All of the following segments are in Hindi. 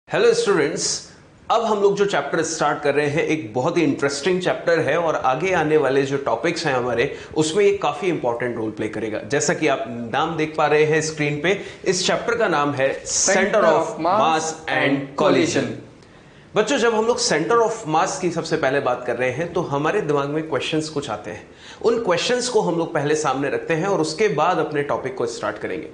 हेलो स्टूडेंट्स, अब हम लोग जो चैप्टर स्टार्ट कर रहे हैं एक बहुत ही इंटरेस्टिंग चैप्टर है और आगे आने वाले जो टॉपिक्स हैं हमारे उसमें ये काफी इंपॉर्टेंट रोल प्ले करेगा। जैसा कि आप नाम देख पा रहे हैं स्क्रीन पे, इस चैप्टर का नाम है centre of mass and collision. बच्चों, जब हम लोग सेंटर ऑफ मास की सबसे पहले बात कर रहे हैं तो हमारे दिमाग में क्वेश्चंस कुछ आते हैं। उन क्वेश्चंस को हम लोग पहले सामने रखते हैं और उसके बाद अपने टॉपिक को स्टार्ट करेंगे।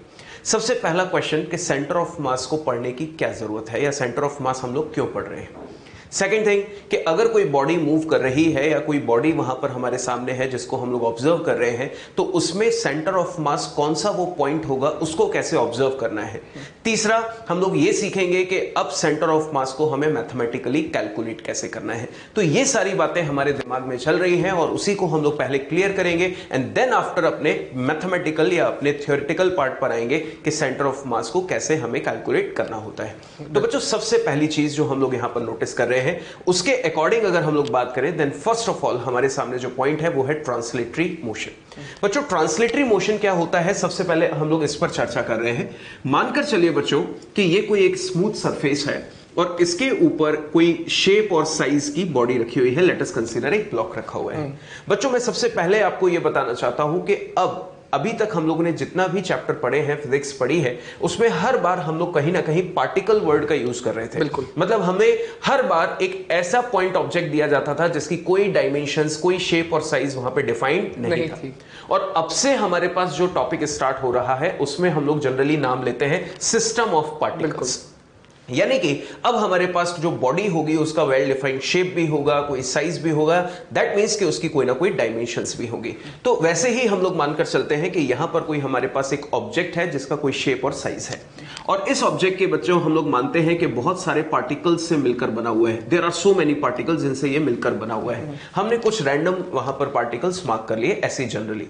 सबसे पहला क्वेश्चन कि सेंटर ऑफ मास को पढ़ने की क्या जरूरत है या सेंटर ऑफ मास हम लोग क्यों पढ़ रहे हैं। सेकेंड थिंग कि अगर कोई बॉडी मूव कर रही है या कोई बॉडी वहां पर हमारे सामने है जिसको हम लोग ऑब्जर्व कर रहे हैं तो उसमें सेंटर ऑफ मास कौन सा वो पॉइंट होगा, उसको कैसे ऑब्जर्व करना है। तीसरा, हम लोग ये सीखेंगे कि अब सेंटर ऑफ मास को हमें मैथमेटिकली कैलकुलेट कैसे करना है। तो ये सारी बातें हमारे दिमाग में चल रही हैं और उसी को हम लोग पहले क्लियर करेंगे एंड देन आफ्टर अपने मैथमेटिकल या अपने थ्योरेटिकल पार्ट पर आएंगे कि सेंटर ऑफ मास को कैसे हमें कैलकुलेट करना होता है। तो बच्चों, सबसे पहली चीज जो हम लोग यहां पर नोटिस कर रहे हैं उसके अकॉर्डिंग अगर हम लोग बात करें देन फर्स्ट ऑफ ऑल हमारे सामने जो पॉइंट है वो है ट्रांसलेटरी मोशन। बच्चों, ट्रांसलेटरी मोशन क्या होता है, सबसे पहले हम लोग इस पर चर्चा कर रहे हैं। मानकर चलिए बच्चों कि ये कोई एक स्मूथ सरफेस है और इसके ऊपर कोई शेप और साइज की बॉडी रखी हुई है। लेट अस कंसीडर एक ब्लॉक रखा हुआ है। बच्चों, मैं सबसे पहले आपको यह बताना चाहता हूं कि अभी तक हम लोगों ने जितना भी चैप्टर पढ़े हैं, फिजिक्स पढ़ी है, उसमें हर बार हम लोग कहीं ना कहीं पार्टिकल वर्ड का यूज कर रहे थे। बिल्कुल। मतलब हमें हर बार एक ऐसा पॉइंट ऑब्जेक्ट दिया जाता था जिसकी कोई डायमेंशंस, कोई शेप और साइज वहां पे डिफाइंड नहीं था। और अब से हमारे पास जो टॉपिक स्टार्ट हो रहा है उसमें हम लोग जनरली नाम लेते हैं सिस्टम ऑफ पार्टिकल्स। यानी कि अब हमारे पास जो बॉडी होगी उसका वेल डिफाइंड शेप भी होगा, कोई साइज भी होगा, दैट मींस कि उसकी कोई ना कोई डायमेंशंस भी होगी। तो वैसे ही हम लोग मानकर चलते हैं कि यहां पर कोई हमारे पास एक ऑब्जेक्ट है जिसका कोई शेप और साइज है और इस ऑब्जेक्ट के बच्चों हम लोग मानते हैं कि बहुत सारे पार्टिकल्स से मिलकर बना हुआ है। There are so many particles जिनसे ये मिलकर बना हुआ है। हमने कुछ रैंडम वहां पर पार्टिकल्स मार्क कर लिए ऐसे जनरली।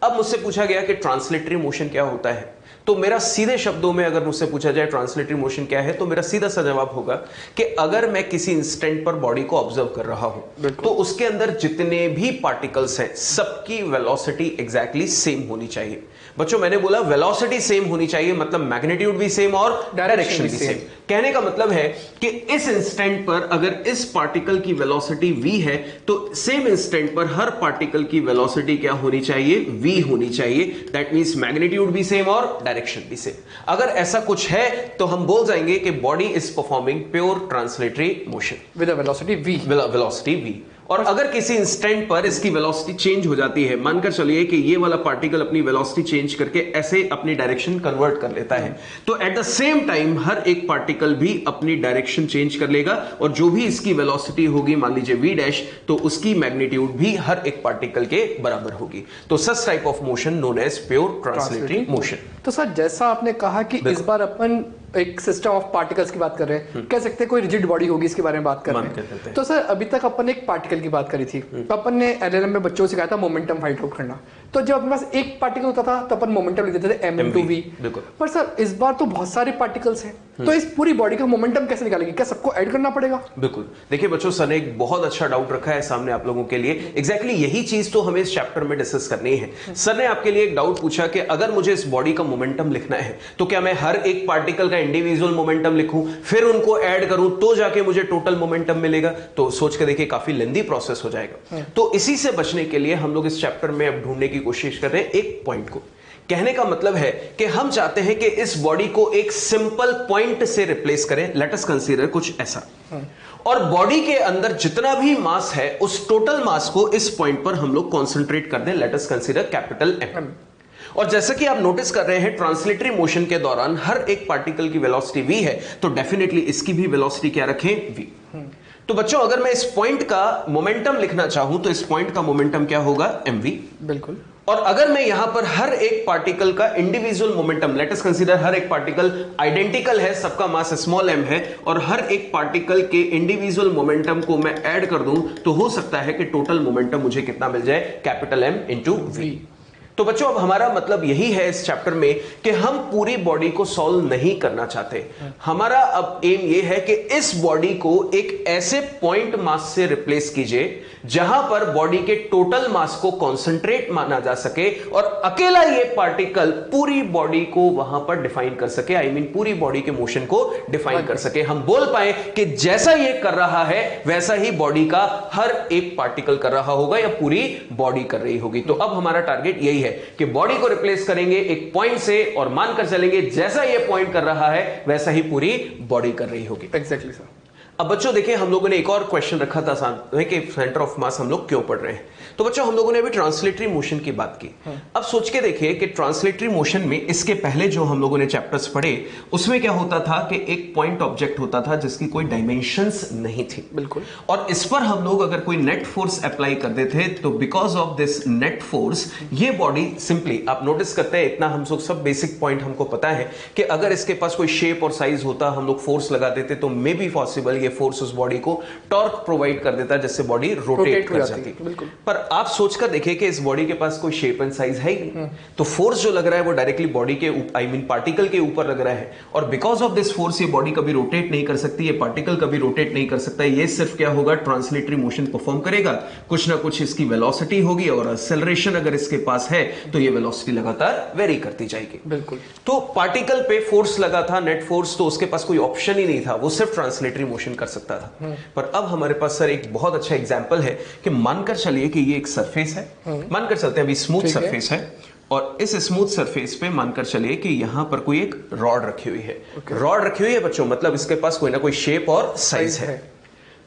अब मुझसे पूछा गया कि ट्रांसलेटरी मोशन क्या होता है, तो मेरा सीधे शब्दों में अगर मुझसे पूछा जाए ट्रांसलेटरी मोशन क्या है तो मेरा सीधा सा जवाब होगा कि अगर मैं किसी इंस्टेंट पर बॉडी को ऑब्जर्व कर रहा हूं तो उसके अंदर जितने भी पार्टिकल्स हैं सबकी वेलोसिटी एग्जैक्टली सेम होनी चाहिए। बच्चों, मैंने बोला वेलोसिटी सेम होनी चाहिए, मतलब मैग्नीट्यूड भी सेम और डायरेक्शन भी सेम। कहने का मतलब है कि इस इंस्टेंट पर अगर इस पार्टिकल की वेलोसिटी v है तो सेम इंस्टेंट पर हर पार्टिकल की वेलोसिटी क्या होनी चाहिए, v होनी चाहिए। दैट मींस मैग्नीट्यूड भी सेम और डायरेक्शन भी सेम। अगर ऐसा कुछ है तो हम बोल जाएंगे कि body is performing pure translatory motion with velocity v। और अगर किसी इंस्टेंट पर इसकी वेलोसिटी चेंज हो जाती है, मानकर चलिए कि ये वाला पार्टिकल अपनी वेलोसिटी चेंज करके ऐसे अपनी डायरेक्शन कन्वर्ट कर लेता है, तो एट द सेम टाइम हर एक पार्टिकल भी अपनी डायरेक्शन चेंज कर लेगा और जो भी इसकी वेलोसिटी होगी, मान लीजिए v डैश, तो उसकी मैग्नीट्यूड भी हर एक पार्टिकल के बराबर होगी। तो such type of motion known as pure translatory motion. तो सर, जैसा आपने कहा कि इस बार अपन एक सिस्टम ऑफ पार्टिकल्स की बात कर रहे हैं, कह सकते हैं कोई रिजिड बॉडी होगी इसके बारे में बात कर रहे हैं। तो सर, अभी तक अपन एक पार्टिकल की बात करी थी, तो अपन ने एलएलएम में बच्चों को सिखाया था मोमेंटम फाइंड आउट करना। तो जब अपने पास एक पार्टिकल होता था तो अपन मोमेंटम लिख देते थे m/v। पर सर, इस बार तो बहुत सारे पार्टिकल्स हैं, तो इस पूरी बॉडी का मोमेंटम कैसे निकालेंगे? क्या सबको ऐड करना पड़ेगा? बिल्कुल। देखिए बच्चों, सर ने एक बहुत अच्छा डाउट रखा है सामने आप लोगों के लिए। एग्जैक्टली यही चीज तो हमें इस चैप्टर में डिस्कस करनी है। सर ने आपके लिए एक डाउट पूछा कि अगर मुझे इस बॉडी का मोमेंटम लिखना है तो क्या मैं हर एक पार्टिकल का इंडिविजुअल मोमेंटम लिखूं, फिर उनको ऐड करूं तो जाके मुझे टोटल मोमेंटम मिलेगा? तो सोच के देखिए, काफी लेंथी प्रोसेस हो जाएगा। तो इसी से बचने के लिए हम लोग इस चैप्टर में अब ढूंढने की कोशिश कर रहे हैं एक पॉइंट को। कहने का मतलब है कि हम चाहते हैं कि इस बॉडी को एक सिंपल पॉइंट से रिप्लेस करें। लेट अस कंसीडर कुछ ऐसा, और बॉडी के अंदर जितना भी मास है उस टोटल मास को इस पॉइंट पर हम लोग कॉन्सेंट्रेट कर दें। Late us consider capital M। और जैसा कि आप नोटिस कर रहे हैं ट्रांसलेटरी मोशन के दौरान हर एक पार्टिकल की वेलोसिटी v है, तो डेफिनेटली इसकी भी वेलोसिटी क्या रखें, v। तो बच्चों, अगर मैं इस पॉइंट का मोमेंटम लिखना चाहूं तो इस पॉइंट का मोमेंटम क्या होगा, mv। बिल्कुल। और अगर मैं यहां पर हर एक पार्टिकल का individual momentum, let us consider हर एक पार्टिकल आइडेंटिकल है, सबका मास स्मॉल m है, और हर एक पार्टिकल के इंडिविजुअल मोमेंटम को मैं ऐड कर दूं तो हो सकता है कि टोटल मोमेंटम मुझे कितना मिल जाए, कैपिटल M इंटू v। तो बच्चों अब हमारा मतलब यही है इस चैप्टर में कि हम पूरी बॉडी को सॉल्व नहीं करना चाहते। हमारा अब एम ये है कि इस बॉडी को एक ऐसे पॉइंट मास से रिप्लेस कीजिए जहां पर बॉडी के टोटल मास को कॉन्सेंट्रेट माना जा सके और अकेला ये पार्टिकल पूरी बॉडी को वहां पर डिफाइन कर सके, आई मीन पूरी बॉडी के मोशन को डिफाइन कर सके। हम बोल पाए कि जैसा ये कर रहा है वैसा ही बॉडी का हर एक पार्टिकल कर रहा होगा या पूरी बॉडी कर रही होगी। तो अब हमारा टारगेट यही है कि बॉडी को रिप्लेस करेंगे एक पॉइंट से और मानकर चलेंगे जैसा ये पॉइंट कर रहा है वैसा ही पूरी बॉडी कर रही होगी। Exactly sir. अब बच्चों देखिए, हम लोगों ने एक और क्वेश्चन रखा था सामने कि सेंटर ऑफ मास हम लोग क्यों पढ़ रहे हैं। तो बच्चों हम लोगों ने अभी ट्रांसलेटरी मोशन की बात की। अब सोच के देखिए कि ट्रांसलेटरी मोशन में इसके पहले जो हम लोगों ने चैप्टर्स पढ़े उसमें क्या होता था कि एक पॉइंट ऑब्जेक्ट होता था जिसकी कोई डायमेंशंस नहीं थी। बिल्कुल। और इस पर हम लोग अगर कोई नेट फोर्स अप्लाई कर देते तो because of this net force ये बॉडी सिंपली, आप नोटिस करते हैं इतना हम लोग सब बेसिक पॉइंट हमको पता है कि अगर इसके पास कोई शेप और साइज होता, हम लोग फोर्स लगा देते तो मे बी पॉसिबल ये फोर्स उस बॉडी को टॉर्क प्रोवाइड कर देता जिससे बॉडी रोटेट कर जाती। पर आप सोचकर देखिए कि इस बॉडी के पास कोई शेप एंड साइज है ही नहीं, तो फोर्स जो लग रहा है वो डायरेक्टली बॉडी के आई मीन पार्टिकल के ऊपर लग रहा है और बिकॉज ऑफ दिस फोर्स ये बॉडी कभी रोटेट नहीं कर सकती, ये पार्टिकल कभी रोटेट नहीं कर सकता। ये सिर्फ क्या होगा, ट्रांसलेटरी मोशन परफॉर्म करेगा, कुछ ना कुछ इसकी वेलोसिटी होगी और एक्सेलरेशन अगर इसके पास है तो ये वेलोसिटी लगातार वेरी करती जाएगी। बिल्कुल। तो पार्टिकल पे फोर्स लगा था, नेट फोर्स, तो उसके पास कोई ऑप्शन ही नहीं था, वो सिर्फ ट्रांसलेटरी मोशन कर सकता था। पर अब हमारे पास सर एक बहुत अच्छा एग्जांपल है कि मानकर चलिए कि ये एक सरफेस है, मानकर चलते हैं अभी स्मूथ सरफेस है और इस स्मूथ सरफेस पे मानकर चलिए कि यहां पर कोई एक रॉड रखी हुई है। रॉड रखी हुई है बच्चों, मतलब इसके पास कोई ना कोई शेप और साइज है।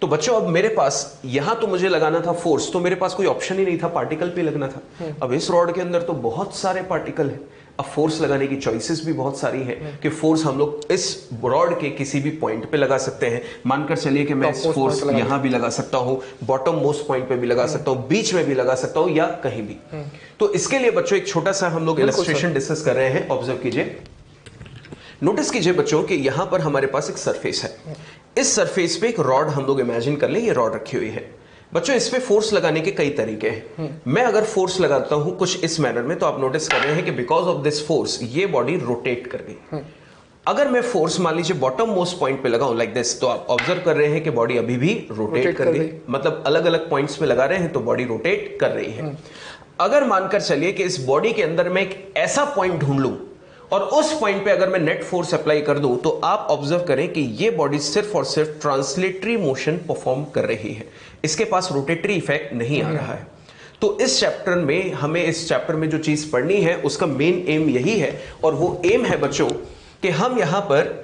तो बच्चों अब मेरे पास यहां तो मुझे लगाना था फोर्स, तो मेरे पास कोई ऑप्शन ही नहीं था, पार्टिकल पे लगना था। अब इस रॉड के अंदर तो बहुत सारे पार्टिकल हैं, अब फोर्स लगाने की चॉइसेस भी बहुत सारी है कि फोर्स हम लोग इस रॉड के किसी भी पॉइंट पे लगा सकते हैं। मानकर चलिए कि मैं इस फोर्स यहां भी लगा सकता हूं, बॉटम मोस्ट पॉइंट पे भी लगा सकता हूं, बीच में भी लगा सकता हूं या कहीं भी। तो इसके लिए बच्चों एक छोटा सा हम लोग इलस्ट्रेशन डिस्कस कर रहे हैं, ऑब्जर्व कीजिए, नोटिस कीजिए बच्चों कि यहां पर हमारे पास एक सरफेस है, इस सरफेस पे एक रॉड हम लोग इमेजिन कर लें, ये रॉड रखी हुई है। बच्चों इस पे फोर्स लगाने के कई तरीके हैं। मैं अगर फोर्स लगाता हूं कुछ इस मैनर में तो आप नोटिस कर रहे हैं कि बिकॉज ऑफ दिस फोर्स ये बॉडी रोटेट कर गई। अगर मैं फोर्स मान लीजिए बॉटम मोस्ट पॉइंट पे लगाऊं लाइक दिस, तो आप ऑब्जर्व कर रहे हैं कि बॉडी अभी भी रोटेट कर गई, मतलब अलग अलग पॉइंट्स पे लगा रहे हैं तो बॉडी रोटेट कर रही है। अगर मानकर चलिए कि इस बॉडी के अंदर मैं एक ऐसा पॉइंट ढूंढ लूं और उस पॉइंट पे अगर मैं नेट फोर्स अप्लाई कर दूं तो आप ऑब्जर्व करें कि ये बॉडी सिर्फ और सिर्फ ट्रांसलेटरी मोशन परफॉर्म कर रही है, इसके पास रोटेटरी इफेक्ट नहीं आ रहा है। तो इस चैप्टर में हमें इस चैप्टर में जो चीज पढ़नी है उसका मेन एम यही है, और वो एम है बच्चों कि हम यहां पर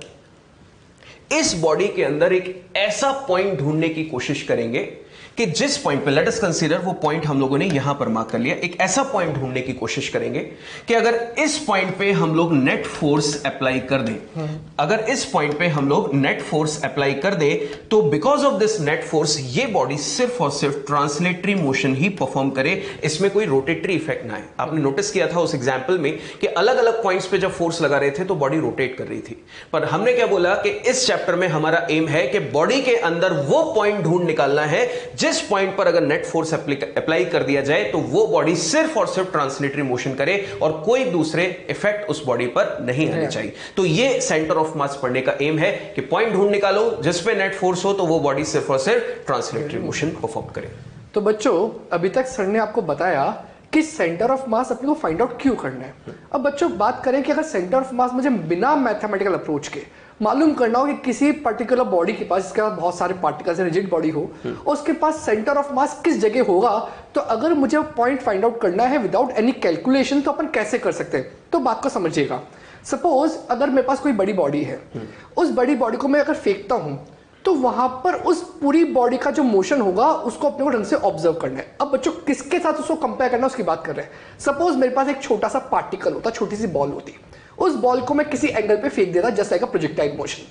इस बॉडी के अंदर एक ऐसा पॉइंट ढूंढने की कोशिश करेंगे कि जिस पॉइंट पे, लेट अस कंसीडर वो पॉइंट हम लोगों ने यहां पर मार्क कर लिया, एक ऐसा पॉइंट ढूंढने की कोशिश करेंगे कि अगर इस पॉइंट पे हम लोग नेट फोर्स अप्लाई कर दें, अगर इस पॉइंट पे हम लोग नेट फोर्स अप्लाई कर दें तो because of this net force ये बॉडी सिर्फ और सिर्फ ट्रांसलेटरी मोशन ही परफॉर्म करे, इसमें कोई रोटेटरी इफेक्ट ना आए। आपने नोटिस किया था उस एग्जाम्पल में कि अलग अलग पॉइंट्स पे जब फोर्स लगा रहे थे तो बॉडी रोटेट कर रही थी, पर हमने क्या बोला कि इस चैप्टर में हमारा एम है कि बॉडी के अंदर वो पॉइंट ढूंढ निकालना है जिस पॉइंट पर अगर नेट फोर्स अप्लाई कर दिया जाए तो वो बॉडी सिर्फ और सिर्फ ट्रांसलेटरी मोशन करे और कोई दूसरे इफेक्ट उस बॉडी पर नहीं आने चाहिए। तो ये सेंटर ऑफ मास पढ़ने का एम है कि पॉइंट ढूंढ निकालो जिस पे नेट फोर्स हो तो वो बॉडी सिर्फ और सिर्फ ट्रांसलेटरी मोशन परफॉर्म करे। तो बच्चों अभी तक सर ने आपको बताया कि सेंटर ऑफ मास अपने को फाइंड आउट क्यों करना है। अब बच्चों बात करें कि अगर सेंटर ऑफ मास मुझे बिना मैथमेटिकल अप्रोच के मालूम करना हो कि किसी पर्टिकुलर बॉडी के पास, जिसके पास बहुत सारे पार्टिकल्स, रिजिड बॉडी हो, उसके पास सेंटर ऑफ मास किस जगह होगा, तो अगर मुझे पॉइंट फाइंड आउट करना है विदाउट एनी कैलकुलेशन तो अपन कैसे कर सकते हैं। तो बात को समझिएगा, सपोज अगर मेरे पास कोई बड़ी बॉडी है, उस बड़ी बॉडी को मैं अगर फेंकता हूं तो वहां पर उस पूरी बॉडी का जो मोशन होगा उसको अपने को ढंग से ऑब्जर्व करना है। अब बच्चों किसके साथ उसको कंपेयर करना है उसकी बात कर रहे हैं। सपोज मेरे पास एक छोटा सा पार्टिकल होता, छोटी सी बॉल होती, उस बॉल को मैं किसी एंगल पे फेंक देता just like a projectile motion,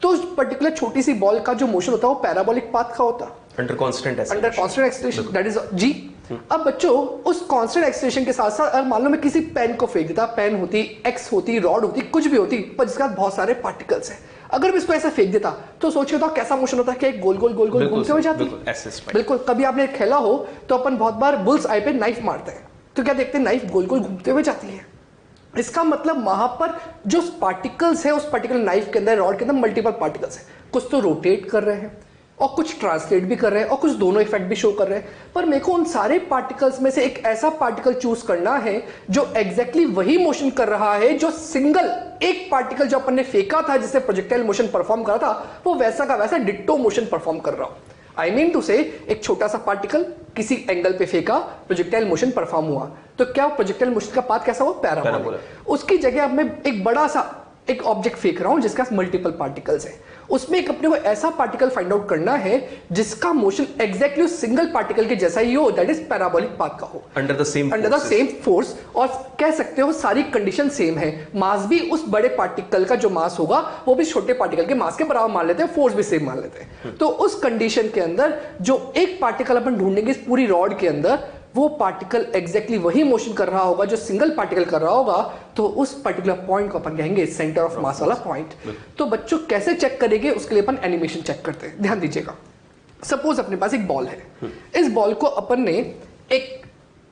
तो उस पर्टिकुलर छोटी सी बॉल का जो मोशन होता है वो पैराबोलिक पाथ का होता, under constant acceleration, that is G. अब बच्चों उस कांस्टेंट एक्सेलरेशन के साथ साथ अगर मान लो मैं किसी पेन को फेंक देता, पेन होती, एक्स होती, रॉड होती, कुछ भी होती, पर जिसके साथ बहुत सारे पार्टिकल्स हैं, अगर मैं इसको ऐसे फेंक देता तो सोचिए तो कैसा मोशन होता है कि एक गोल गोल घूमते हुए जाती। बिल्कुल। कभी आपने खेला हो तो अपन बहुत बार बुल्स आई पे नाइफ मारते हैं, तो क्या देखते हैं, नाइफ गोल गोल घूमते हुए जाती है। इसका मतलब वहां पर जो पार्टिकल्स है उस पर्टिकुलर नाइफ के अंदर, रॉड के अंदर मल्टीपल पार्टिकल्स है, कुछ तो रोटेट कर रहे हैं और कुछ ट्रांसलेट भी कर रहे हैं और कुछ दोनों इफेक्ट भी शो कर रहे हैं। पर मेरे को उन सारे पार्टिकल्स में से एक ऐसा पार्टिकल चूज करना है जो एग्जैक्टली वही मोशन कर रहा है जो सिंगल एक पार्टिकल जो अपन ने फेंका था जिससे प्रोजेक्टाइल मोशन परफॉर्म करा था, वो वैसा का वैसा डिट्टो मोशन परफॉर्म कर रहा हो। आई मीन टू से एक छोटा सा पार्टिकल किसी एंगल पे फेंका, प्रोजेक्टाइल मोशन परफॉर्म हुआ, तो क्या प्रोजेक्टाइल मोशन का पाथ कैसा हुआ, पैराबोलिक। उसकी जगह अब मैं एक बड़ा सा एक ऑब्जेक्ट फेंक रहा हूं जिसका मल्टीपल पार्टिकल्स है, उसमें एक अपने को ऐसा पार्टिकल फाइंड आउट करना है जिसका मोशन एग्जैक्टली उस सिंगल पार्टिकल के जैसा ही हो, दैट इज पैराबोलिक पाथ का हो, अंडर द सेम फोर्स। और कह सकते हो सारी कंडीशन सेम है, मास भी उस बड़े पार्टिकल का जो मास होगा वो भी छोटे पार्टिकल के मास के बराबर मान लेते हैं, फोर्स भी सेम मान लेते हैं। तो उस कंडीशन के अंदर जो एक पार्टिकल अपन ढूंढेंगे इस पूरी रॉड के अंदर, वो पार्टिकल एग्जैक्टली वही मोशन कर रहा होगा जो सिंगल पार्टिकल कर रहा होगा, तो उस पर्टिकुलर पॉइंट को अपन कहेंगे सेंटर ऑफ मास वाला पॉइंट। तो बच्चों कैसे चेक करेंगे, उसके लिए अपन एनिमेशन चेक करते हैं, ध्यान दीजिएगा। सपोज अपने पास एक बॉल है, इस बॉल को अपन ने एक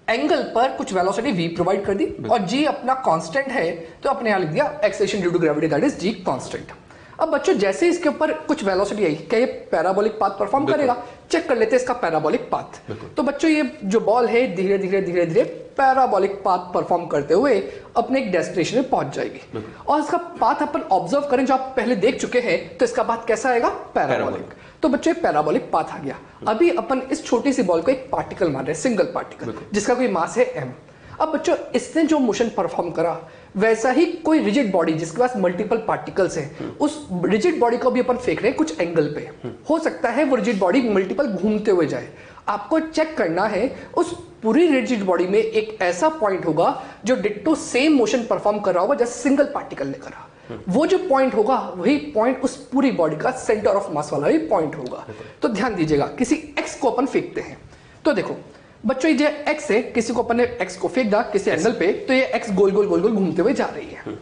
एंगल पर कुछ वेलोसिटी v प्रोवाइड कर दी और g अपना कांस्टेंट है, तो अपने यहां लिख दिया acceleration due to gravity that is g constant. अब बच्चों जैसे इसके ऊपर कुछ वेलोसिटी आई, क्या ये पैराबोलिक पाथ परफॉर्म करेगा, चेक कर लेते हैं इसका पैराबोलिक पाथ। तो बच्चों ये जो बॉल है धीरे धीरे धीरे धीरे पैराबोलिक पाथ परफॉर्म करते हुए अपने एक डेस्टिनेशन में पहुंच जाएगी, और इसका पाथ अपन ऑब्जर्व करें जो आप पहले देख चुके हैं, तो इसका पाथ कैसा आएगा, पैराबोलिक। तो बच्चों पैराबोलिक पाथ आ गया। अभी अपन इस छोटी सी बॉल को एक पार्टिकल मान रहे हैं, सिंगल पार्टिकल जिसका कोई मास है m। अब बच्चों इसने जो मोशन परफॉर्म करा वैसा ही कोई रिजिड बॉडी जिसके पास मल्टीपल पार्टिकल्स हैं, उस रिजिड बॉडी को भी अपन फेंक रहे हैं कुछ एंगल पे। हो सकता है वो रिजिड बॉडी मल्टीपल घूमते हुए जाए, आपको चेक करना है उस पूरी रिजिड बॉडी में एक ऐसा पॉइंट होगा जो डिट्टो सेम मोशन परफॉर्म कर रहा होगा जैसे सिंगल पार्टिकल ने करा। वो जो पॉइंट होगा वही पॉइंट उस पूरी बॉडी का सेंटर ऑफ मास वाला ही पॉइंट होगा। तो ध्यान दीजिएगा, किसी एक्स को अपन फेंकते हैं, तो देखो बच्चों ये एक्स है, किसी को अपन ने एक्स को फेंक दिया किसी एंगल पे, तो ये एक्स गोल गोल गोल गोल घूमते हुए जा रही है।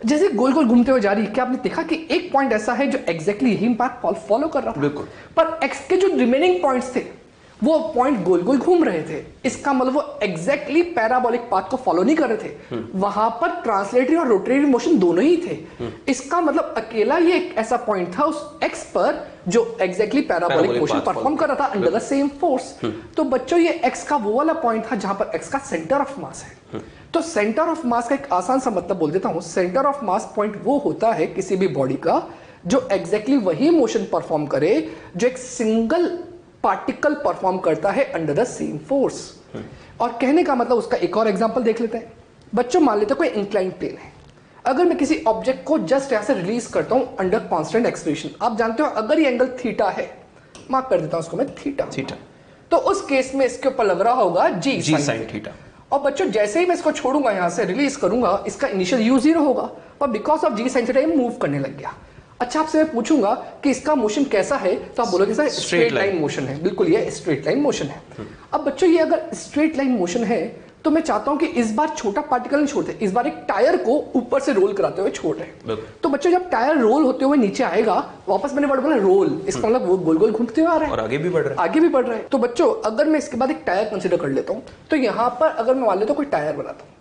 जैसे गोल गोल घूमते हुए जा रही है, क्या आपने देखा कि एक पॉइंट ऐसा है जो एग्जैक्टली यही पाथ फॉलो कर रहा था, बिल्कुल, पर एक्स के जो रिमेनिंग पॉइंट्स थे वो पॉइंट गोल गोल घूम रहे थे। इसका मतलब वो एग्जैक्टली पैराबोलिक पाथ को फॉलो नहीं कर रहे थे, वहां पर ट्रांसलेटरी और रोटेटरी मोशन दोनों ही थे। इसका मतलब अकेला ये एक ऐसा पॉइंट था उस एक्स पर जो एग्जैक्टली पैराबोलिक मोशन परफॉर्म कर रहा था अंडर द सेम फोर्स। तो बच्चों ये एक्स का वो वाला पॉइंट था जहां पर एक्स का सेंटर ऑफ मास है। तो सेंटर ऑफ मास का एक आसान सा मतलब बोल देता हूं, सेंटर ऑफ मास पॉइंट वो होता है किसी भी बॉडी का जो एग्जैक्टली वही मोशन परफॉर्म करे जो एक सिंगल पार्टिकल परफॉर्म करता है अंडर द सेम फोर्स। और कहने का मतलब उसका एक और एग्जांपल देख लेते हैं। बच्चों मान लेते हैं कोई इंक्लाइंड प्लेन है, अगर मैं किसी ऑब्जेक्ट को जस्ट यहां से रिलीज करता हूं अंडर कांस्टेंट एक्सेलरेशन, आप जानते हो अगर ये एंगल थीटा है, मार्क कर देता हूं उसको मैं थीटा, तो उस केस में इसके ऊपर लग रहा होगा जी साइन थीटा। और बच्चों जैसे ही मैं इसको छोड़ूंगा यहां से रिलीज करूंगा, इसका इनिशियल u 0 होगा, पर because of g sine theta ये मूव करने लग गया। अच्छा आपसे मैं पूछूंगा कि इसका मोशन कैसा है, तो आप बोलोगे सर स्ट्रेट लाइन मोशन है। बिल्कुल ये स्ट्रेट लाइन मोशन है। अब बच्चों ये अगर स्ट्रेट लाइन मोशन है तो मैं चाहता हूं कि इस बार छोटा पार्टिकल नहीं छोड़ते, इस बार एक टायर को ऊपर से रोल कराते हुए छोड़ रहे हैं। तो बच्चों जब टायर रोल होते हुए नीचे आएगा, वापस मैंने वर्ड बोला रोल, इसका मतलब वो गोल गोल घूमते हुए आ रहा है और आगे भी बढ़ रहा है। तो बच्चों अगर मैं इसके बाद एक टायर कंसिडर कर लेता हूं, तो यहां पर अगर मैं मान लेता हूं कोई टायर बनाता हूं,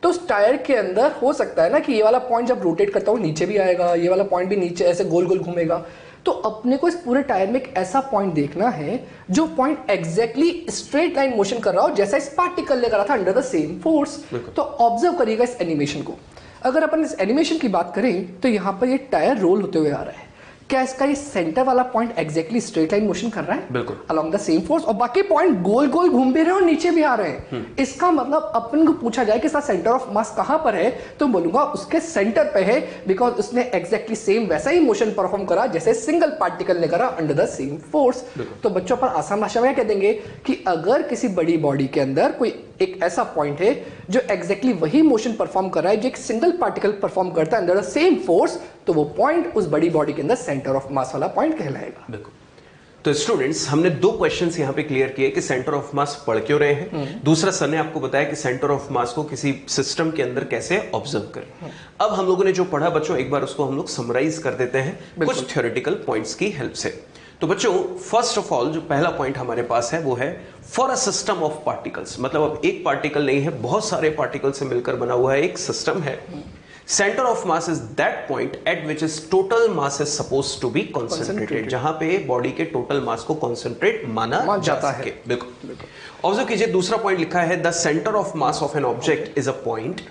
तो उस टायर के अंदर हो सकता है ना कि ये वाला पॉइंट जब रोटेट करता हूं नीचे भी आएगा, ये वाला पॉइंट भी नीचे ऐसे गोल गोल घूमेगा। तो अपने को इस पूरे टायर में एक ऐसा पॉइंट देखना है जो point exactly straight line motion कर रहा हो जैसा इस पार्टिकल ने करा था अंडर द सेम फोर्स। तो ऑब्जर्व करिएगा इस एनिमेशन को। अगर अपन इस एनिमेशन की बात करें तो यहां पर ये टायर रोल होते हुए आ रहा है, क्या इसका ये सेंटर वाला point exactly straight line motion कर रहा है, बिल्कुल अलोंग द सेम फोर्स, और बाकी पॉइंट गोल गोल घूम भी रहे हैं और नीचे भी आ रहे हैं। इसका मतलब अपन को पूछा जाए कि इसका सेंटर ऑफ मास कहां पर है, तो बोलूंगा उसके सेंटर पे है, बिकॉज उसने एग्जैक्टली सेम वैसा ही मोशन परफॉर्म करा जैसे सिंगल पार्टिकल ने करा अंडर द सेम फोर्स। तो बच्चों पर आसान भाषा में कह देंगे कि अगर किसी बड़ी बॉडी के अंदर कोई एक ऐसा पॉइंट है जो एग्जैक्टली वही मोशन परफॉर्म कर रहा है जो एक सिंगल पार्टिकल परफॉर्म करता है अंडर द सेम फोर्स, तो वो पॉइंट उस बड़ी बॉडी के अंदर सेंटर ऑफ मास वाला पॉइंट कहलाएगा। बिल्कुल। तो स्टूडेंट्स हमने दो क्वेश्चंस यहाँ पे क्लियर किए कि सेंटर ऑफ मास पढ़ क्यों रहे हैं, दूसरा सर ने आपको बताया कि सेंटर ऑफ मास को किसी सिस्टम के अंदर कैसे ऑब्जर्व करें। अब हम लोगों ने जो पढ़ा बच्चों एक बार उसको हम लोग समराइज कर देते हैं कुछ थ्योरेटिकल पॉइंट्स की हेल्प से। तो बच्चों फर्स्ट ऑफ ऑल जो पहला पॉइंट हमारे पास है वो है for a system of particles, मतलब अब एक पार्टिकल नहीं है, बहुत सारे पार्टिकल से मिलकर बना हुआ है एक सिस्टम है। Centre of mass is that point at which is total mass is suppose to be concentrated, जहां पे बॉडी के टोटल मास को कॉन्सेंट्रेट माना जाता है। बिल्कुल। ऑब्जर्व कीजिए दूसरा पॉइंट लिखा है the centre of mass of an object is a point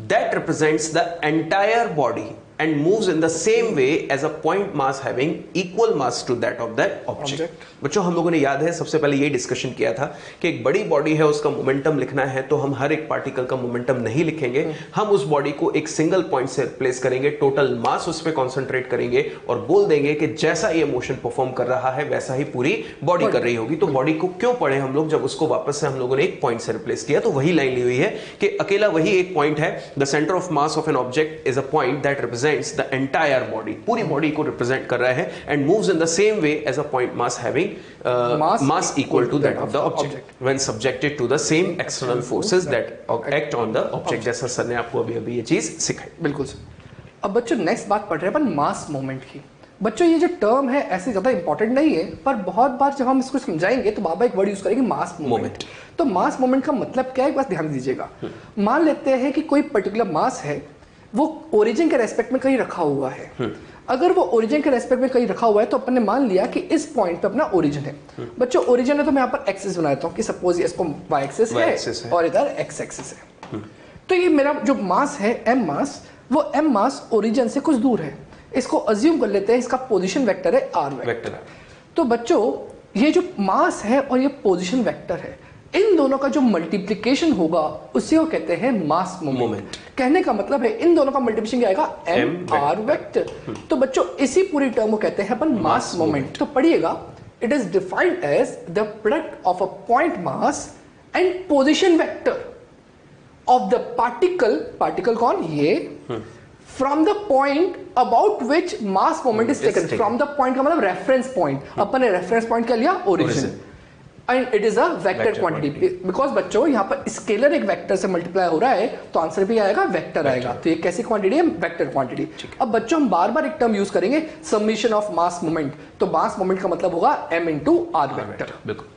that represents the entire body and moves in the same way as a point mass having equal mass to that of the object. बच्चों हम लोगों ने याद है सबसे पहले ये डिस्कशन किया था कि एक बड़ी बॉडी है उसका मोमेंटम लिखना है तो हम हर एक पार्टिकल का मोमेंटम नहीं लिखेंगे, हम उस बॉडी को एक सिंगल पॉइंट से रिप्लेस करेंगे, टोटल मास उस पर कॉन्सेंट्रेट करेंगे और बोल देंगे कि जैसा ये मोशन परफॉर्म कर रहा है वैसा ही पूरी बॉडी कर रही होगी। तो बॉडी को क्यों पढ़े हम लोग जब उसको वापस से हम लोगों ने एक पॉइंट से रिप्लेस किया, तो वही लाइन ली हुई है कि अकेला वही एक पॉइंट है। The centre of mass of an object is a point that represents the entire body, पूरी बॉडी को रिप्रेजेंट कर रहा है and moves in the same way as a point mass having mass equal to that of the object when subjected to the same external forces that act on the object। जैसा सर ने आपको अभी ये चीज सिखाई। बिल्कुल सर। अब बच्चों नेक्स्ट बात पढ़ रहे हैं अपन मास मोमेंट की। बच्चों ये जो टर्म है ऐसे ज्यादा इंपॉर्टेंट नहीं है, पर बहुत बार जब हम इसको समझाएंगे तो बाबा एक वर्ड यूज करेंगे मास मोमेंट। तो मास मोमेंट का मतलब क्या है, बस ध्यान दीजिएगा। मान लेते हैं कि कोई पर्टिकुलर मास है वो ओरिजिन के रेस्पेक्ट में कहीं रखा हुआ है। अगर वो ओरिजिन के रेस्पेक्ट में कहीं रखा हुआ है तो अपन ने मान लिया कि इस पॉइंट पे अपना ओरिजिन है। बच्चों ओरिजिन है तो मैं यहाँ पर एक्सिस बना देता हूँ कि सपोज इसको वाई एक्सिस है और इधर एक्स एक्सिस है। तो ये मेरा जो मास है एम मास, वो एम मास ओरिजिन से कुछ दूर है, इसको अज्यूम कर लेते हैं इसका पोजिशन वेक्टर है आर वेक्टर। तो बच्चों ये जो मास है और ये पोजिशन वेक्टर है, इन दोनों का जो मल्टीप्लिकेशन होगा उसी को कहते हैं मास मोमेंट। कहने का मतलब है इन दोनों का मल्टीप्लिकेशन क्या आएगा, एम आर वेक्टर। तो बच्चों इसी पूरी टर्म को कहते हैं अपन मास मोमेंट। तो पढ़िएगा, it is defined as the product of a point mass and position vector of the particle कौन, ये from the point about which mass moment is taken. From the point का मतलब रेफरेंस पॉइंट, अपन ने रेफरेंस पॉइंट क्या लिया, origin, and it is a vector quantity. Because बच्चों यहाँ पर स्केलर एक वेक्टर से मल्टीप्लाई हो रहा है तो आंसर भी आएगा वेक्टर आएगा। तो ये कैसी क्वांटिटी है, वेक्टर क्वांटिटी। अब बच्चों हम बार बार एक टर्म यूज करेंगे, समेशन ऑफ मास मोमेंट। तो मास मोमेंट का मतलब होगा m इंटू आर वेक्टर। बिल्कुल।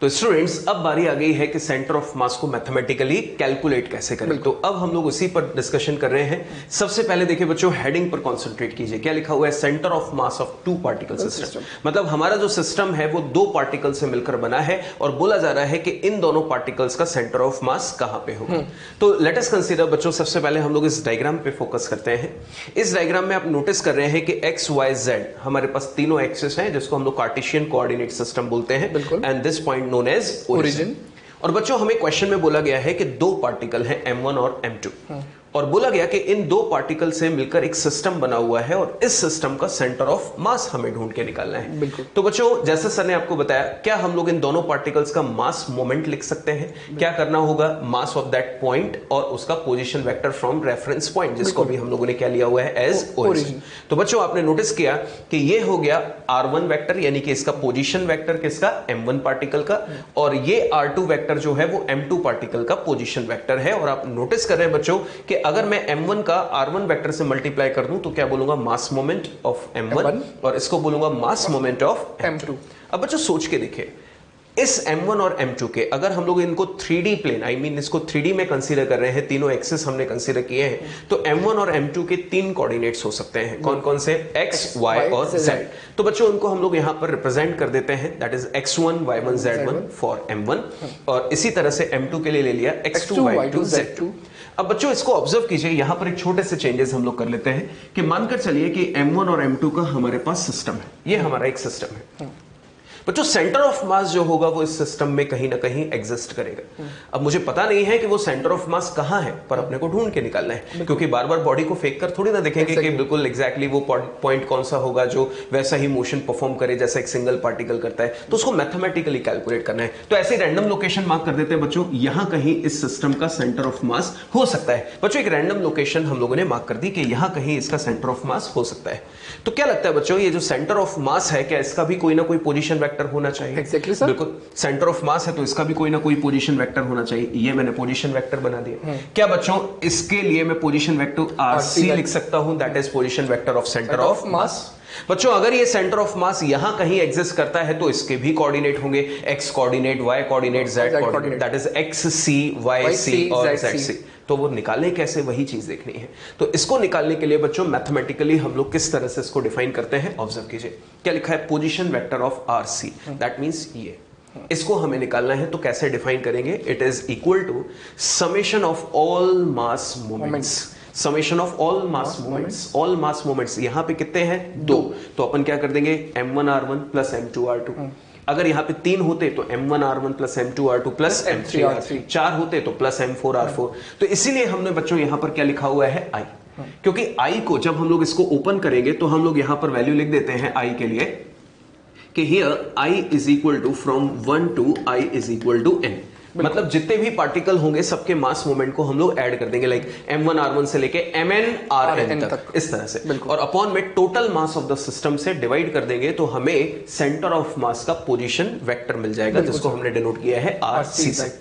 तो स्टूडेंट्स अब बारी आ गई है कि सेंटर ऑफ मास को मैथमेटिकली कैलकुलेट कैसे करें। तो अब हम लोग उसी पर डिस्कशन कर रहे हैं। सबसे पहले देखिए बच्चों हेडिंग पर कंसंट्रेट कीजिए, क्या लिखा हुआ है, centre of mass of two particle system. मतलब हमारा जो सिस्टम है वो दो पार्टिकल से मिलकर बना है और बोला जा रहा है कि इन दोनों पार्टिकल्स का सेंटर ऑफ मास कहां पे होगा। तो लेट अस कंसीडर बच्चों, सबसे पहले हम लोग इस डायग्राम पे फोकस करते हैं। इस डायग्राम में आप नोटिस कर रहे हैं कि एक्स वाई जेड हमारे पास तीनों एक्सिस हैं जिसको हम लोग कार्टेशियन कोऑर्डिनेट सिस्टम बोलते हैं, and this point known as origin. और बच्चों हमें क्वेश्चन में बोला गया है कि दो पार्टिकल हैं M1 और M2, और बोला गया कि इन दो पार्टिकल से मिलकर एक सिस्टम बना हुआ है और इस सिस्टम का सेंटर ऑफ मास हमें ढूंढ के निकालना है। तो बच्चों जैसे सर ने आपको बताया, क्या हम लोग इन दोनों पार्टिकल्स का मास मोमेंट लिख सकते हैं? क्या करना होगा, मास ऑफ दैट पॉइंट और उसका position vector from reference point, जिसको भी हम लोगों ने क्या लिया हुआ है, एज ओरिजिन। तो बच्चों आपने नोटिस किया कि ये हो गया R1 वेक्टर, यानी कि इसका पोजीशन वेक्टर किसका, M1 पार्टिकल का, और ये R2 वेक्टर जो है वो M2 पार्टिकल का पोजीशन वेक्टर है। और आप नोटिस कर रहे हैं बच्चों कि अगर मैं M1 का R1 वेक्टर से मल्टीप्लाई कर दूं तो क्या बोलूंगा, मास मोमेंट ऑफ M1, और इसको बोलूंगा मास मोमेंट ऑफ M2। अब बच्चों सोच के देखिए, इस M1 और M2 के अगर हम लोग इनको 3D प्लेन, आई मीन इसको 3D में कंसीडर कर रहे हैं, तीनों एक्सिस हमने कंसीडर किए हैं, तो M1 और M2 के तीन कोऑर्डिनेट्स हो सकते हैं। कौन कौन से, X, Y और Z। तो बच्चों उनको हम लोग यहां पर रिप्रेजेंट कर देते हैं, that is X1 Y1 Z1 for M1, और इसी तरह से M2 के लिए ले लिया X2 Y2 Z2। अब बच्चों इसको ऑब्जर्व कीजिए, यहां पर एक छोटे से चेंजेस हम लोग कर लेते हैं कि मानकर चलिए कि M1 और M2 का हमारे पास सिस्टम है, ये हमारा एक सिस्टम है। बच्चों सेंटर ऑफ मास जो होगा वो इस सिस्टम में कहीं ना कहीं एग्जिस्ट करेगा। अब मुझे पता नहीं है कि वो सेंटर ऑफ मास कहां है, पर अपने को ढूंढ के निकालना है, क्योंकि बार बार बॉडी को फेंक कर थोड़ी ना देखेंगे कि बिल्कुल एग्जैक्टली वो पॉइंट कौन सा होगा जो वैसा ही मोशन परफॉर्म करे जैसा एक सिंगल पार्टिकल करता है। तो उसको मैथमेटिकली कैलकुलेट करना है। तो ऐसे रैंडम लोकेशन मार्क कर देते हैं बच्चों, यहां कहीं इस सिस्टम का सेंटर ऑफ मास हो सकता है। बच्चों एक रैंडम लोकेशन हम लोगों ने मार्क कर दी कि यहां कहीं इसका सेंटर ऑफ मास हो सकता है। तो क्या लगता है बच्चों, ये जो सेंटर ऑफ मास है, क्या इसका भी कोई ना कोई पोजीशन वेक्टर होना चाहिए? बिल्कुल, सेंटर ऑफ मास है तो इसका भी कोई ना कोई पोजीशन वेक्टर होना चाहिए। ये मैंने पोजीशन वेक्टर बना दिया। क्या बच्चों इसके लिए मैं पोजीशन वेक्टर RC लिख सकता हूं, that is position vector of centre of मास। बच्चों अगर ये सेंटर ऑफ मास यहां कहीं एग्जिस्ट करता है तो इसके भी कोऑर्डिनेट होंगे, x coordinate, y coordinate, z coordinate, that is x c, y c और जेड सी। तो वो निकालने कैसे, वही चीज देखनी है। तो इसको निकालने के लिए बच्चों मैथमेटिकली हम लोग किस तरह से इसको डिफाइन करते हैं, ऑब्जर्व कीजिए। क्या लिखा है, position vector of R C, that means ये इसको हमें निकालना है। तो कैसे डिफाइन करेंगे, it is equal to summation of all mass moments, summation of all mass moments. All mass moments यहां पे कितने हैं, 2, तो अपन क्या कर देंगे m1r1 प्लस m2r2। अगर यहाँ पे 3 होते तो m1r1 plus m2r2 plus m3r3, 4 होते तो प्लस m4r4। तो इसीलिए हमने बच्चों यहां पर क्या लिखा हुआ है, i, क्योंकि i को जब हम लोग इसको ओपन करेंगे तो हम लोग यहां पर वैल्यू लिख देते हैं i के लिए कि here i is equal to from 1 to i is equal to n। मतलब जितने भी पार्टिकल होंगे सबके मास मोमेंट को हम लोग ऐड कर देंगे, लाइक m1r1 से लेके mn तक, इस तरह से, और अपॉन में total mass of the system से डिवाइड कर देंगे तो हमें सेंटर ऑफ मास का पोजीशन वेक्टर मिल जाएगा, जिसको हमने डिनोट किया है rc से।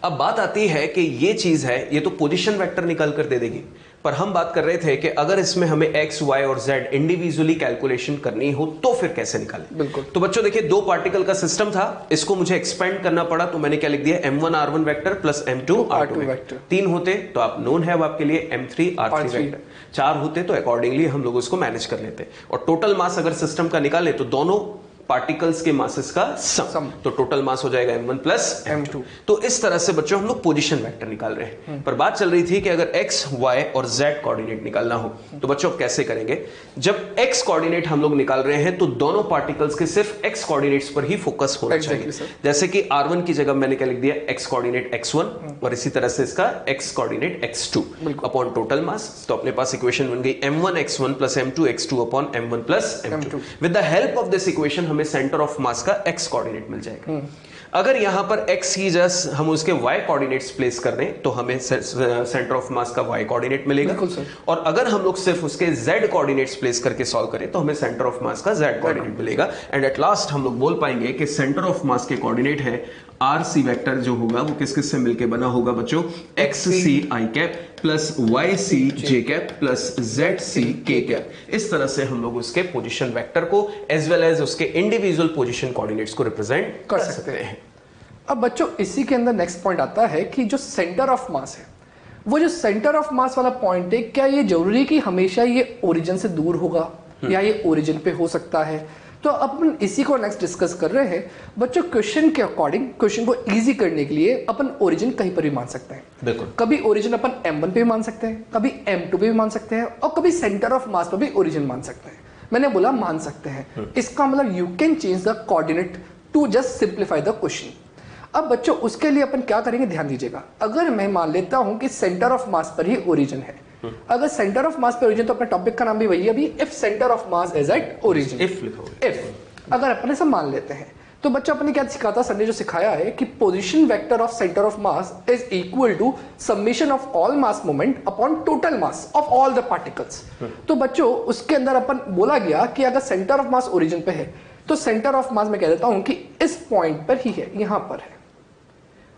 अब बात आती है कि ये चीज है, ये तो पोजीशन वेक्टर निकाल कर दे देगी, पर हम बात कर रहे थे कि अगर इसमें हमें x, y और z इंडिविजुअली कैलकुलेशन करनी हो तो फिर कैसे निकालें। बिल्कुल। तो बच्चों देखिए 2 पार्टिकल का सिस्टम था, इसको मुझे एक्सपेंड करना पड़ा, तो मैंने क्या लिख दिया, m1r1 vector plus m2r2 vector. 3 होते तो आप नोन है अब आपके लिए m3r3 वेक्टर, 4 होते तो अकॉर्डिंगली हम लोग उसको मैनेज कर लेते, और टोटल मास अगर सिस्टम का निकाले तो दोनों पार्टिकल्स के मासेस का सम, तो टोटल मास हो जाएगा m1 प्लस m2। तो इस तरह से बच्चों हम लोग पोजीशन वेक्टर निकाल रहे हैं। पर बात चल रही थी कि अगर x, y और z कोऑर्डिनेट निकालना हो तो बच्चों कैसे करेंगे। जब x कोऑर्डिनेट हम लोग निकाल रहे हैं तो दोनों पार्टिकल्स के सिर्फ x कोऑर्डिनेट्स पर ही फोकस होना चाहिए। जैसे कि r1 की जगह मैंने क्या लिख दिया, x कोऑर्डिनेट x1 और इसी तरह से इसका x coordinate x2 upon total मास। तो अपने पास इक्वेशन बन गई m1 x1 plus m2 x2 upon m1 plus m2। With the help of this equation हमें सेंटर ऑफ मास का x कोऑर्डिनेट मिल जाएगा। अगर यहां पर x की जस्ट हम उसके y कोऑर्डिनेट्स प्लेस कर दें तो हमें सेंटर ऑफ मास का y कोऑर्डिनेट मिलेगा, और अगर हम लोग सिर्फ उसके z कोऑर्डिनेट्स प्लेस करके सॉल्व करें तो हमें सेंटर ऑफ मास का z कोऑर्डिनेट मिलेगा। एंड एट लास्ट हम लोग बोल पाएंगे कि सेंटर ऑफ मास के कोऑर्डिनेट है RC वेक्टर जो होगा वो किस किस से मिलके बना होगा बच्चों, XC I cap plus YC J cap plus ZC K cap. इस तरह से हम लोग उसके पोजीशन वेक्टर को एज वेल एज उसके इंडिविजुअल पोजीशन कोऑर्डिनेट्स को रिप्रेजेंट कर सकते हैं। अब बच्चों इसी के अंदर नेक्स्ट पॉइंट आता है कि जो सेंटर ऑफ मास है, वो जो सेंटर ऑफ मास वाला पॉइंट है, क्या ये जरूरी है कि हमेशा ये ओरिजिन से दूर होगा या ये ओरिजिन पे हो सकता है। तो अपन इसी को नेक्स्ट डिस्कस कर रहे हैं बच्चों। क्वेश्चन के अकॉर्डिंग, क्वेश्चन को इजी करने के लिए अपन ओरिजिन कहीं पर भी मान सकते हैं। बिल्कुल। कभी ओरिजिन अपन m1 पे भी मान सकते हैं, कभी m2 पे भी मान सकते हैं, और कभी सेंटर ऑफ मास पर भी ओरिजिन मान सकते हैं। मैंने बोला मान सकते हैं, इसका मतलब you can change the coordinate to just simplify the question. अब बच्चों उसके लिए अपन क्या करेंगे, ध्यान दीजिएगा। अगर मैं मान लेता हूं कि सेंटर ऑफ मास पर ही ओरिजिन है, अगर सेंटर ऑफ मास पे ओरिजिन, तो अपने टॉपिक का नाम भी वही है अभी, if centre of mass is at origin. If अगर अपन ऐसा मान लेते हैं तो बच्चा अपने क्या सिखाता, सर ने जो सिखाया है कि position vector of centre of mass is equal to summation of all mass moment upon total mass of all the particles. तो बच्चों उसके अंदर अपन बोला गया कि अगर सेंटर ऑफ मास ओरिजिन पे है तो सेंटर ऑफ मास मैं कह देता हूं कि इस पॉइंट पर ही है, यहां पर है,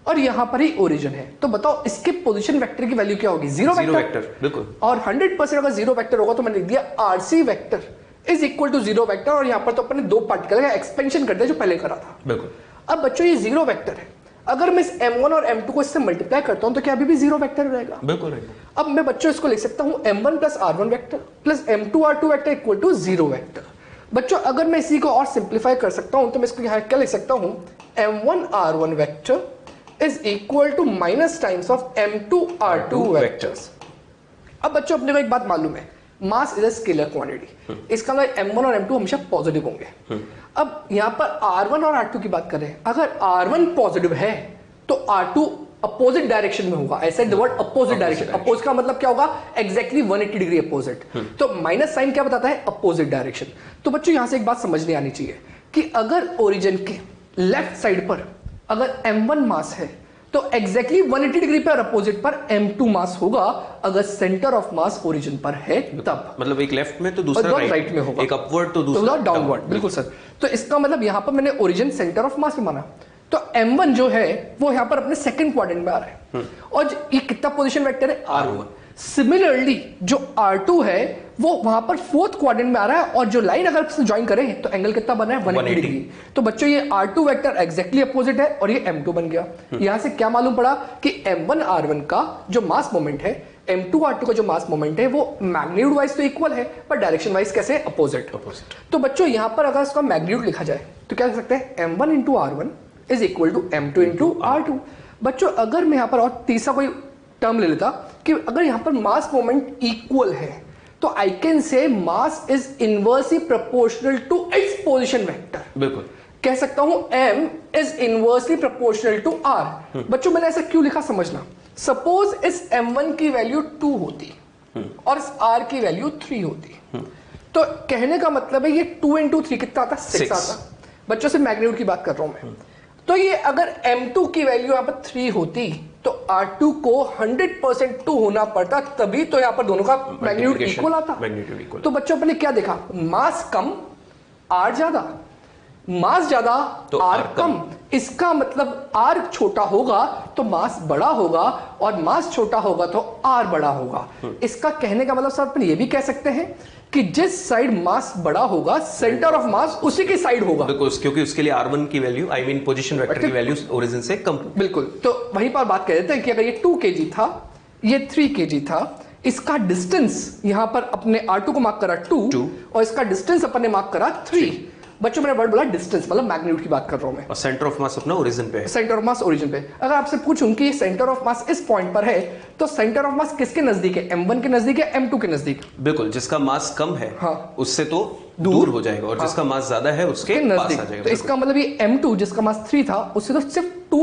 और यहां पर ही ओरिजिन है। तो बताओ इसके पोजीशन वेक्टर की वैल्यू क्या होगी, जीरो वेक्टर। बिल्कुल। और 100% अगर जीरो वेक्टर होगा तो मैंने लिख दिया RC vector is equal to zero vector, और यहां पर तो अपने 2 पार्टिकल का एक्सपेंशन कर दिया जो पहले करा था। बिल्कुल। अब बच्चों ये जीरो वेक्टर है, अगर मैं इस m1 और m2 को इससे मल्टीप्लाई करता हूं तो क्या अभी भी जीरो वेक्टर रहेगा। बिल्कुल। अब मैं बच्चों इसको लिख सकता हूं m1 plus r1 vector plus m2r2 vector equal to zero vector. बच्चों अगर मैं इसी को और सिंप्लीफाई कर सकता हूं तो मैं इसको यहां क्या लिख सकता हूं, m1r1 vector is equal to minus times of m2r2 vectors। अब बच्चों अपने को एक बात मालूम है, mass is a scalar quantity, इसका मतलब m1 और m2 हमेशा पॉजिटिव होंगे। अब यहाँ पर r1 और r2 की बात करें, अगर r1 पॉजिटिव है तो r2 अपोजिट डायरेक्शन में होगा। ऐसे the word opposite direction, oppose का मतलब क्या होगा, एग्जैक्टली 180 डिग्री अपोजिट। तो माइनस साइन क्या बताता है, अपोजिट डायरेक्शन। तो बच्चों यहां से एक बात समझने आनी चाहिए कि अगर ओरिजिन के लेफ्ट साइड पर अगर m1 मास है तो एग्जैक्टली 180 डिग्री पर अपोजिट पर m2 मास होगा, अगर सेंटर ऑफ मास ओरिजिन पर है तब। मतलब एक लेफ्ट में तो दूसरा राइट में होगा, एक अपवर्ड तो दूसरा डाउनवर्ड। बिल्कुल सर। तो इसका मतलब यहां पर मैंने ओरिजिन सेंटर ऑफ मास में माना, तो m1 जो है वो यहां पर अपने सेकंड क्वाड्रेंट में आ रहा है, और ये कितना पोजीशन वेक्टर है, r1। सिमिलरली जो R2 है वो वहां पर फोर्थ क्वाड्रेंट में आ रहा है, और जो लाइन अगर ज्वाइन करें तो एंगल कितना बना है 180 डिग्री। तो बच्चों ये R2 वेक्टर एग्जैक्टली अपोजिट है और ये M2 बन गया। यहां से क्या मालूम पड़ा कि M1R1 का जो मास मोमेंट है, M2R2 का जो मास मोमेंट है, वो मैग्नीट्यूड वाइज तो इक्वल है पर डायरेक्शन वाइज कैसे अपोजिट। तो बच्चों यहां पर अगर इसका मैग्नीट्यूड लिखा जाए तो क्या लिख सकते हैं, M1 into R1 is equal to M2 into R2। बच्चों अगर मैं यहां पर और तीसरा कोई टर्म ले लेता कि अगर यहां पर मास मोमेंट इक्वल है तो I can say mass is inversely proportional to its position vector. बिल्कुल कह सकता हूं m is inversely proportional to r। बच्चों मैंने ऐसा क्यों लिखा समझना। सपोज इस m1 की वैल्यू 2 होती और इस r की वैल्यू 3 होती, तो कहने का मतलब है ये 2 इंटू 3 कितना आता, 6 आता। बच्चों से मैग्नीट्यूड की बात कर रहा हूं मैं। तो ये अगर m2 की वैल्यू यहां पर 3 होती तो R2 को 100% 2 होना पड़ता, तभी तो यहां पर दोनों का मैग्नीट्यूड इक्वल आता। तो बच्चों अपने क्या देखा, मास कम R ज्यादा, मास ज्यादा तो R कम। इसका मतलब R छोटा होगा तो मास बड़ा होगा और मास छोटा होगा तो R बड़ा होगा। इसका कहने का मतलब सर अपन ये भी कह सकते हैं कि जिस साइड मास बड़ा होगा सेंटर ऑफ मास उसी की साइड होगा, क्योंकि उसके लिए R1 की value I mean position vector की वैल्यू ओरिजिन से कम। बिल्कुल। तो वहीं पर बात कर देते हैं कि अगर ये 2 kg था, ये 3 kg था, इसका डिस्टेंस यहां पर अपने R2 को मार्क करा 2 और इसका डिस्टेंस अपन ने मार्क करा 3। बच्चों मैंने वर्ड बोला डिस्टेंस, मतलब मैग्नीट्यूड की बात कर रहा हूं मैं। और सेंटर ऑफ मास अपना ओरिजिन पे है। सेंटर ऑफ मास ओरिजिन पे। अगर आपसे पूछूं कि सेंटर ऑफ मास इस पॉइंट पर है तो सेंटर ऑफ मास किसके नजदीक है, M1 के नजदीक है M2 के नजदीक। बिल्कुल, जिसका मास कम है हाँ, उससे तो दूर हो जाएगा और जिसका मास ज्यादा है उसके पास आ जाएगा। तो इसका मतलब ये M2 जिसका मास 3 था उससे तो सिर्फ 2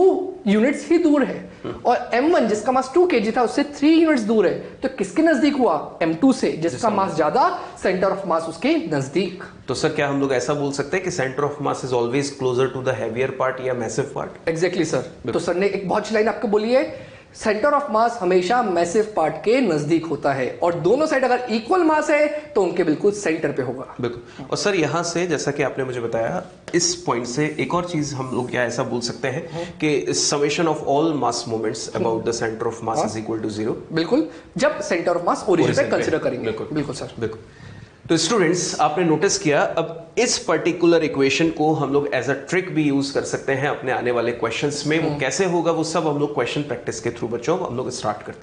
यूनिट्स ही दूर है, और M1 जिसका मास 2 kg था उससे 3 यूनिट्स दूर है। तो किसके नजदीक हुआ, M2 से, जिसका मास ज्यादा, सेंटर ऑफ मास उसके नजदीक। तो सर क्या हम लोग ऐसा बोल सकते हैं कि centre of mass is always closer to the heavier part या मैसिव पार्ट? Exactly sir. तो सर ने एक बहुत अच्छी लाइन आपको बोली है, सेंटर ऑफ मास हमेशा मैसिव पार्ट के नजदीक होता है, और दोनों साइड अगर इक्वल मास है तो उनके बिल्कुल सेंटर पे होगा। बिल्कुल। और सर यहाँ से जैसा कि आपने मुझे बताया, इस पॉइंट से एक और चीज हम लोग क्या ऐसा बोल सकते हैं कि summation of all mass moments about the centre of mass is equal to 0। बिल्कुल, जब सेंटर ऑफ मास ओरिजिन पे कंसीडर करेंगे। बिल्कुल सर, बिल्कुल। तो स्टूडेंट्स आपने नोटिस किया, अब इस पर्टिकुलर इक्वेशन को हम लोग एज अ ट्रिक भी यूज कर सकते हैं अपने आने वाले क्वेश्चंस में। वो कैसे होगा वो सब हम लोग क्वेश्चन प्रैक्टिस के थ्रू बच्चों हम लोग स्टार्ट करते हैं।